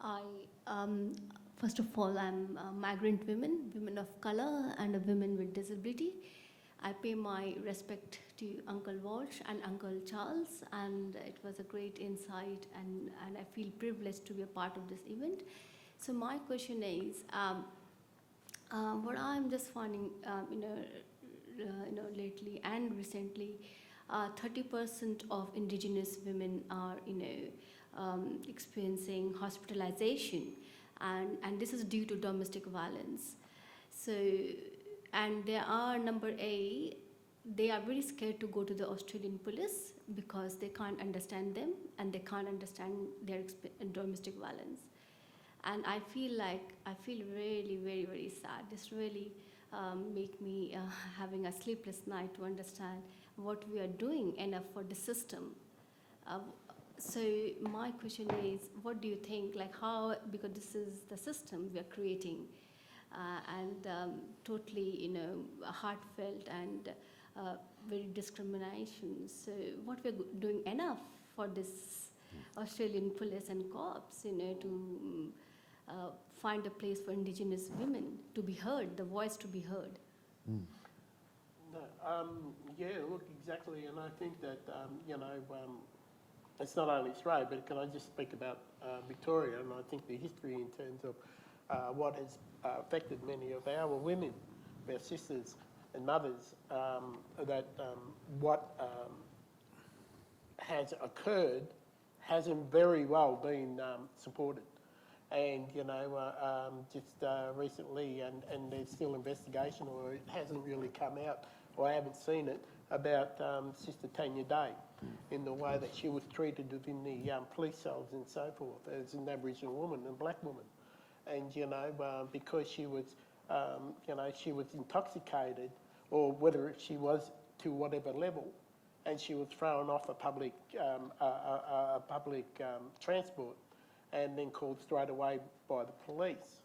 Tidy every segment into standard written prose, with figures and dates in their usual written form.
I, first of all, I'm a migrant women, women of color, and a woman with disability. I pay my respect to Uncle Walsh and Uncle Charles, and it was a great insight, and I feel privileged to be a part of this event. So my question is, what I'm just finding, lately and recently, 30% of indigenous women are, experiencing hospitalization, and this is due to domestic violence. So, and there are number A, they are very scared to go to the Australian police because they can't understand them and they can't understand their domestic violence. And I feel really very very sad. This really make me having a sleepless night to understand what we are doing enough for the system. Uh, so my question is, what do you think? Like how, because this is the system we are creating, and totally, heartfelt and very discrimination. So what we're doing enough for this Australian police and cops, to find a place for indigenous women to be heard, the voice to be heard. Mm. No, yeah, look, exactly, and I think that, it's not only Australia, but can I just speak about Victoria, and I think the history in terms of what has affected many of our women, our sisters and mothers, what has occurred hasn't very well been supported. And, just recently, and there's still investigation, or it hasn't really come out, or I haven't seen it, about Sister Tanya Day in the way that she was treated within the police cells and so forth as an Aboriginal woman and black woman. And, because she was, she was intoxicated, or whether she was to whatever level, and she was thrown off a public transport and then called straight away by the police.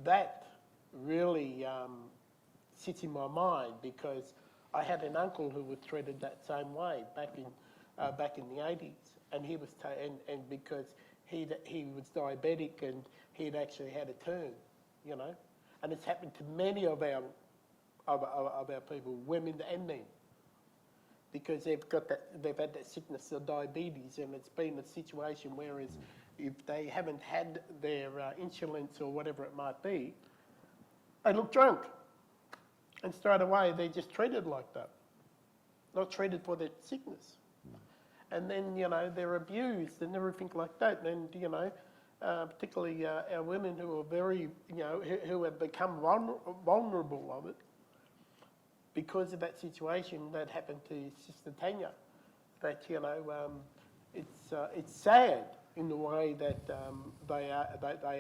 That really sits in my mind, because I had an uncle who was treated that same way back in the 80s, and he was and because he was diabetic and he'd actually had a turn, and it's happened to many of our people, women and men, because they've had that sickness of diabetes, and it's been a situation whereas if they haven't had their insulins or whatever it might be, they look drunk, and straight away they're just treated like that, not treated for their sickness. And then, they're abused and everything like that, and, particularly our women who are very, who have become vulnerable of it, because of that situation that happened to Sister Tanya, that it's sad in the way that they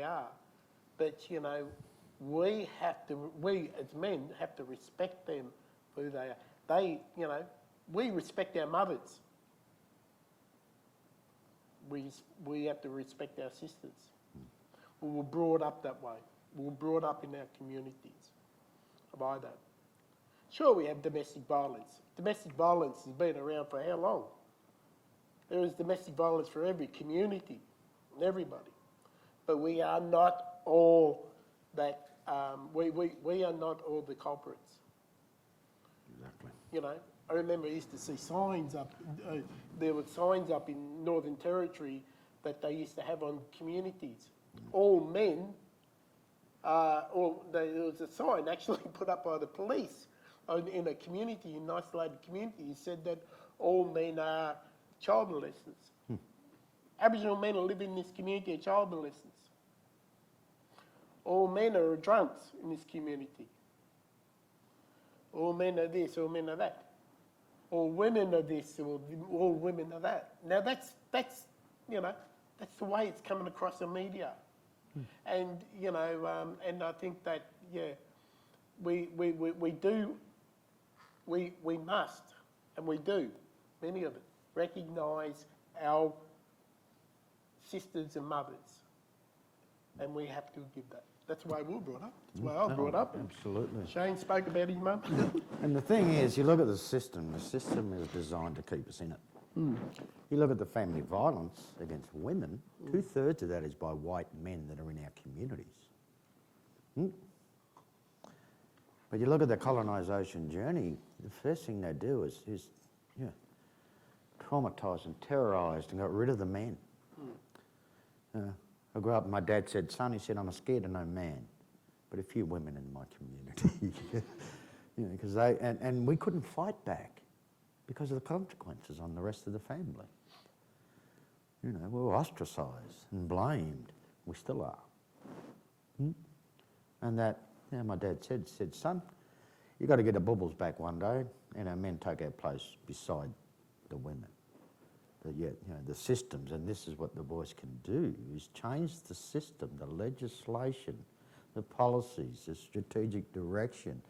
are, but we as men have to respect them for who they are. We respect our mothers. We have to respect our sisters. We were brought up that way. We were brought up in our communities by that. Sure, we have domestic violence. Domestic violence has been around for how long? There is domestic violence for every community and everybody. But we are not all that, we are not all the culprits. Exactly. I remember I used to see signs up, there were signs up in Northern Territory that they used to have on communities. All men, there was a sign actually put up by the police in a community, an isolated community. It said that all men are child molesters. Aboriginal men who live in this community are child molesters. All men are drunks in this community. All men are this, all men are that. All women are this, or all women are that. Now that's the way it's coming across the media. And, and I think that, we must, and we do, many of it, recognise our sisters and mothers. And we have to give that. That's the way we were brought up. That's the way I was brought up. Absolutely. Shane spoke about his mum. And the thing is, you look at the system is designed to keep us in it. You look at the family violence against women, 2/3 of that is by white men that are in our communities. But you look at the colonisation journey, the first thing they do is traumatised and terrorised and got rid of the men. I grew up, my dad said, son, he said, I'm scared of no man, but a few women in my community. Because and we couldn't fight back because of the consequences on the rest of the family. We were ostracised and blamed. We still are. And that, my dad said, son, you got to get the bubbles back one day, and our men take our place beside the women. But yet, the systems, and this is what the voice can do, is change the system, the legislation, the policies, the strategic direction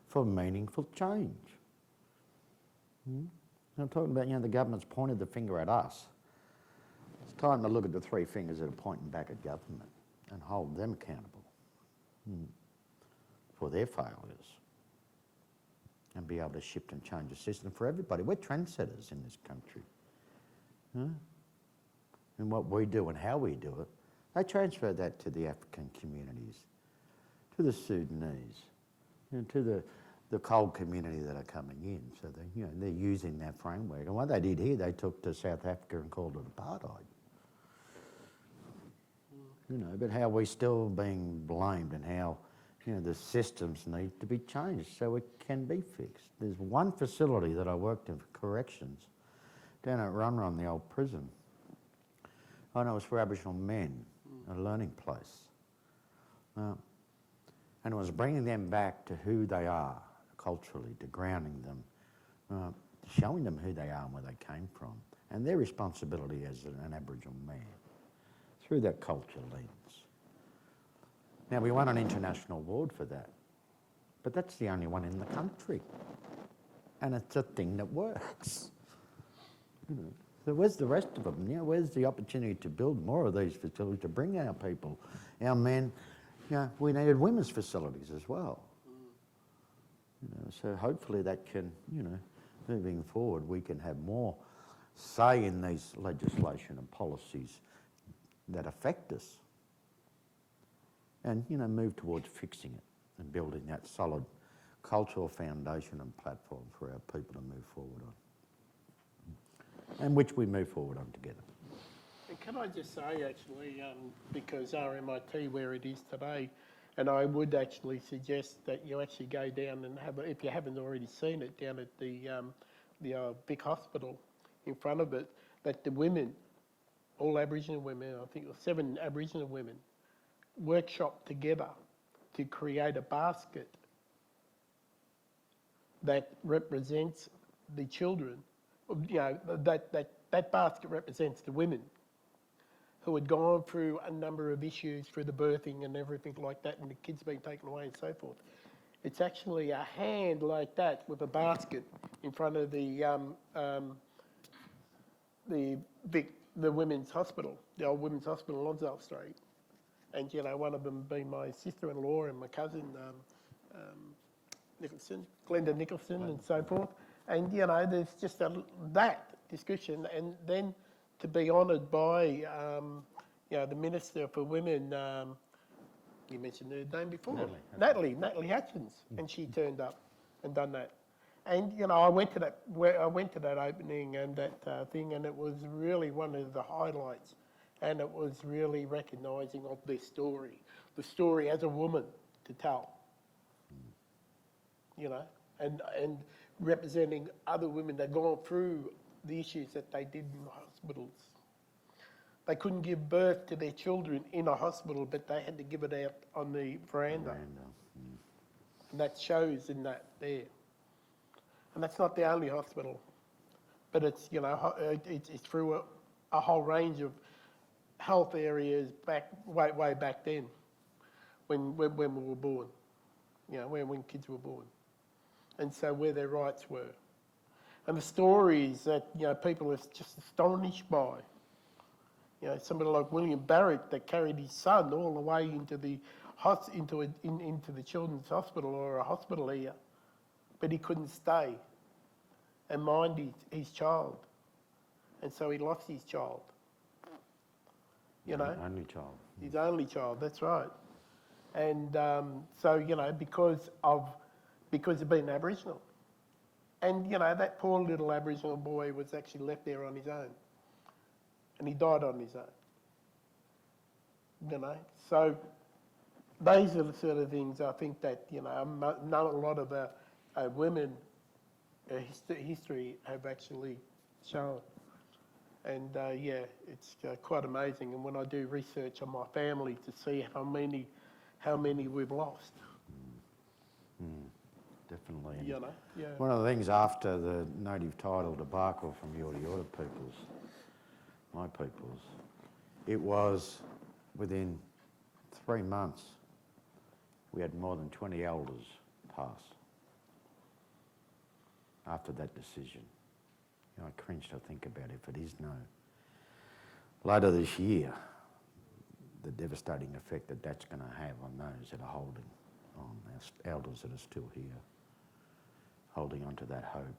for meaningful change. I'm talking about, the government's pointed the finger at us. It's time to look at the three fingers that are pointing back at government and hold them accountable for their failures and be able to shift and change the system for everybody. We're trendsetters in this country. And what we do and how we do it, they transfer that to the African communities, to the Sudanese, to the cold community that are coming in. So they're using that framework. And what they did here, they took to South Africa and called it apartheid. But how we're still being blamed and how the systems need to be changed so it can be fixed. There's one facility that I worked in for corrections down at Run, the old prison. I know it was for Aboriginal men, a learning place. And it was bringing them back to who they are culturally, to grounding them, showing them who they are and where they came from, and their responsibility as an Aboriginal man through that culture lens. Now, we won an international award for that, but that's the only one in the country. And it's a thing that works. So where's the rest of them? Where's the opportunity to build more of these facilities, to bring our people, our men? We needed women's facilities as well. So hopefully that can, moving forward, we can have more say in these legislation and policies that affect us, and move towards fixing it and building that solid cultural foundation and platform for our people to move forward on, and which we move forward on together. And can I just say, actually, because RMIT, where it is today, and I would actually suggest that you actually go down and have, if you haven't already seen it, down at the big hospital in front of it, that the women, all Aboriginal women, I think it was 7 Aboriginal women, workshop together to create a basket that represents the children. That basket represents the women who had gone through a number of issues through the birthing and everything like that, and the kids being taken away and so forth. It's actually a hand like that with a basket in front of the women's hospital, the old women's hospital on Lonsdale Street. And, one of them being my sister-in-law and my cousin, Glenda Nicholson and so forth. And, there's just that discussion. And then to be honoured by, the Minister for Women, you mentioned her name before, Natalie Hutchins, and she turned up and done that. And I went to that opening and that thing, and it was really one of the highlights. And it was really recognising of their story, the story as a woman to tell, and representing other women that gone through the issues that they did in the hospitals. They couldn't give birth to their children in a hospital, but they had to give it out on the veranda. And that shows in that there. And that's not the only hospital, but it's, it's through a whole range of health areas way back then, when we were born, when kids were born, and so where their rights were, and the stories that people are just astonished by. Somebody like William Barrett that carried his son all the way into the children's hospital or a hospital here, but he couldn't stay and mind his child. and so he lost his child. You know, Only child. his only child. That's right. And so you know, because of being Aboriginal, and you know that poor little Aboriginal boy was actually left there on his own, and he died on his own. You know, so those are the sort of things I think that you know a lot of the women history have actually shown. And yeah, it's quite amazing. And when I do research on my family to see how many we've lost, Definitely. you know, yeah. One of the things after the native title debacle from Yorta Yorta peoples, my peoples, it was within 3 months we had more than 20 elders pass after that decision. You know, I cringe to think about if it is no. Later this year, the devastating effect that that's going to have on those that are holding on, our elders that are still here, holding on to that hope.